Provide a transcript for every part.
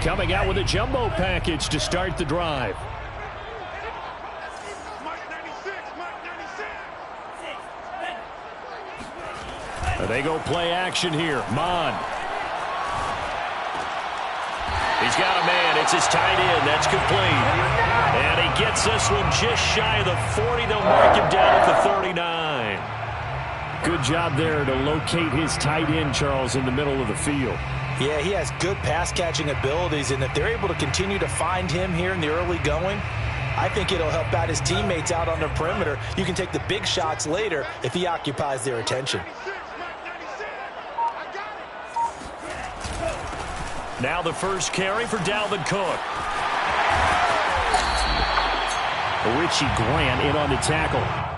Coming out with a jumbo package to start the drive. They go play action here. Mon. He's got a man. It's his tight end. That's complete. And he gets this one just shy of the 40. They'll mark him down at the 39. Good job there to locate his tight end, Charles, in the middle of the field. Yeah, he has good pass-catching abilities, and if they're able to continue to find him here in the early going, I think it'll help out his teammates out on the perimeter. You can take the big shots later if he occupies their attention. Now the first carry for Dalvin Cook. Richie Grant in on the tackle.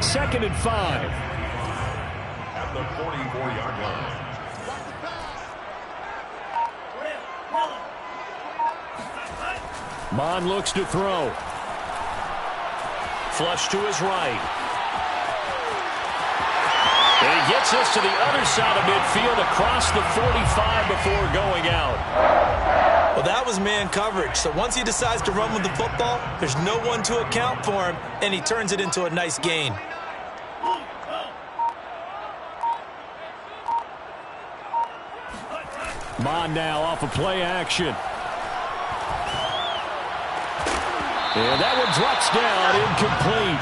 Second and 5. At the 44-yard line. Mon looks to throw. Flush to his right. And he gets this to the other side of midfield across the 45 before going out. Well, that was man coverage. So once he decides to run with the football, there's no one to account for him, and he turns it into a nice gain. Mon now off of play action. And that one drops down, incomplete.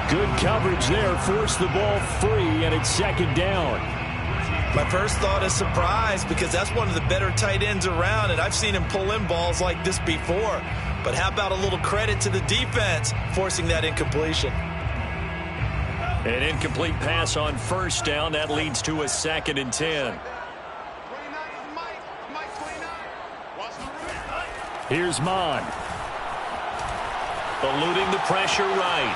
Good coverage there, forced the ball free, and it's second down. My first thought is surprise, because that's one of the better tight ends around, and I've seen him pull in balls like this before. But how about a little credit to the defense forcing that incompletion? An incomplete pass on first down. That leads to a 2nd and 10. Here's Mon. Eluding the pressure right.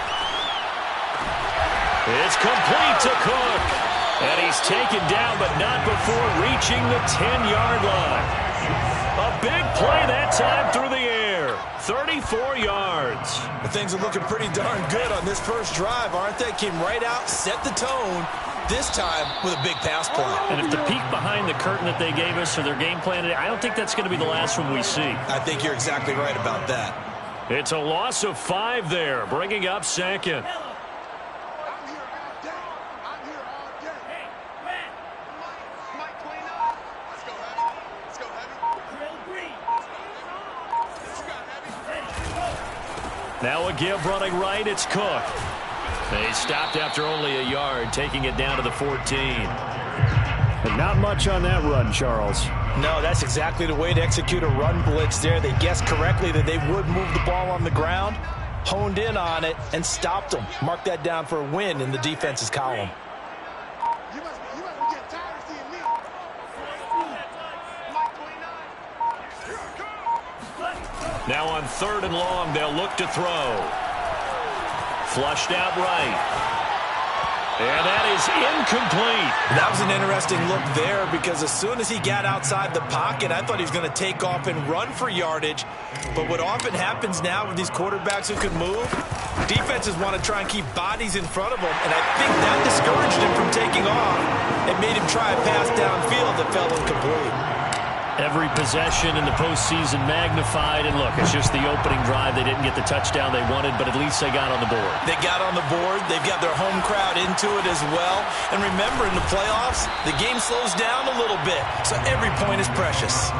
It's complete to Cook. And he's taken down, but not before reaching the 10-yard line. A big play that time through the air. 34 yards. Well, things are looking pretty darn good on this first drive, aren't they? Came right out, set the tone, this time with a big pass play. And if the peek behind the curtain that they gave us or their game plan, I don't think that's going to be the last one we see. I think you're exactly right about that. It's a loss of 5 there, bringing up second. Now a give running right, it's Cook. They stopped after only a yard, taking it down to the 14. And not much on that run, Charles. No, that's exactly the way to execute a run blitz there. They guessed correctly that they would move the ball on the ground, honed in on it, and stopped them. Mark that down for a win in the defense's column. Now on 3rd and long, they'll look to throw. Flushed out right. And that is incomplete. That was an interesting look there because as soon as he got outside the pocket, I thought he was going to take off and run for yardage. But what often happens now with these quarterbacks who can move, defenses want to try and keep bodies in front of them, and I think that discouraged him from taking off. It made him try a pass downfield that fell incomplete. Every possession in the postseason magnified, and look, it's just the opening drive. They didn't get the touchdown they wanted, but at least they got on the board. They got on the board. They've got their home crowd into it as well. And remember, in the playoffs, the game slows down a little bit, so every point is precious.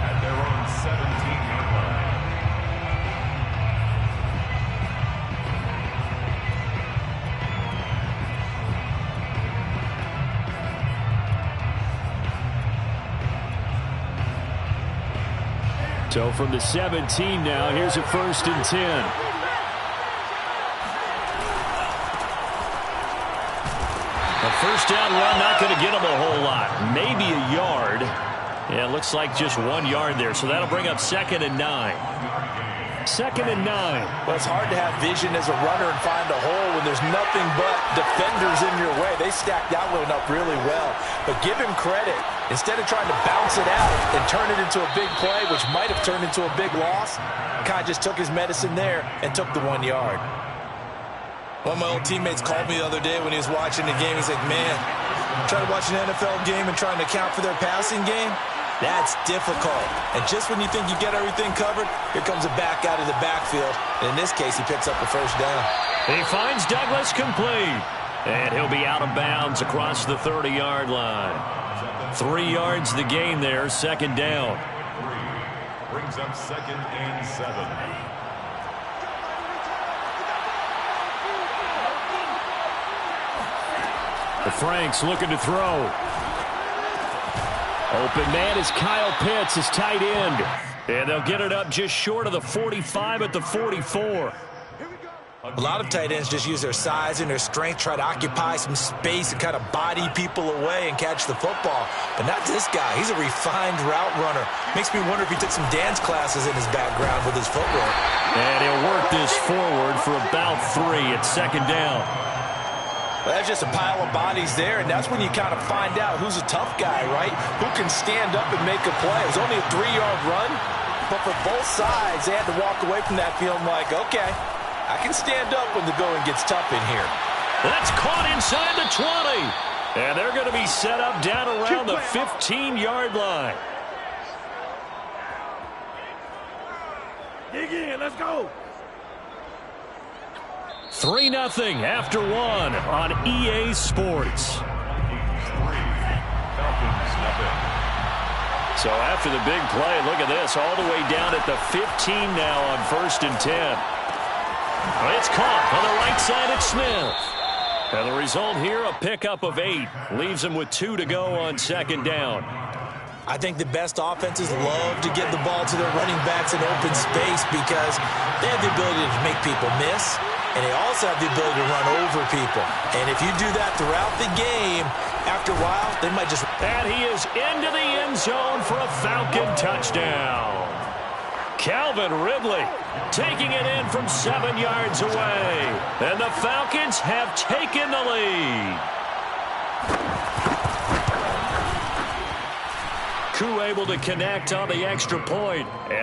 At their own 17-yard line. So from the 17 now, here's a 1st and 10. A first down run, not going to get them a whole lot. Maybe a yard. Yeah, it looks like just 1 yard there. So that'll bring up 2nd and 9. 2nd and 9. Well, it's hard to have vision as a runner and find a hole when there's nothing but defenders in your way. They stacked that one up really well. But give him credit. Instead of trying to bounce it out and turn it into a big play, which might have turned into a big loss, Kai just took his medicine there and took the 1 yard. One of my old teammates called me the other day when he was watching the game. He's like, man, trying to watch an NFL game and trying to account for their passing game? That's difficult. And just when you think you get everything covered, here comes a back out of the backfield. And in this case, he picks up the first down. He finds Douglas complete. And he'll be out of bounds across the 30-yard line. 3 yards the gain there, 2nd down. 3 brings up 2nd and 7. The Franks looking to throw. Open man is Kyle Pitts, his tight end. And they'll get it up just short of the 45 at the 44. A lot of tight ends just use their size and their strength, try to occupy some space and kind of body people away and catch the football. But not this guy. He's a refined route runner. Makes me wonder if he took some dance classes in his background with his footwork. And he'll work this forward for about 3 at 2nd down. Well, that's just a pile of bodies there, and that's when you kind of find out who's a tough guy, right? Who can stand up and make a play. It was only a 3-yard run, but for both sides, they had to walk away from that feeling like, okay, I can stand up when the going gets tough in here. That's caught inside the 20. And they're going to be set up down around the 15-yard line. Dig in, let's go. 3-0 after 1 on EA Sports. So after the big play, look at this, all the way down at the 15 now on 1st and 10. It's caught on the right side at Smith. And the result here, a pickup of 8. Leaves them with 2 to go on 2nd down. I think the best offenses love to get the ball to their running backs in open space because they have the ability to make people miss, and they also have the ability to run over people. And if you do that throughout the game, after a while, they might just... And he is into the end zone for a Falcon touchdown. Calvin Ridley taking it in from 7 yards away. And the Falcons have taken the lead. Koo able to connect on the extra point. And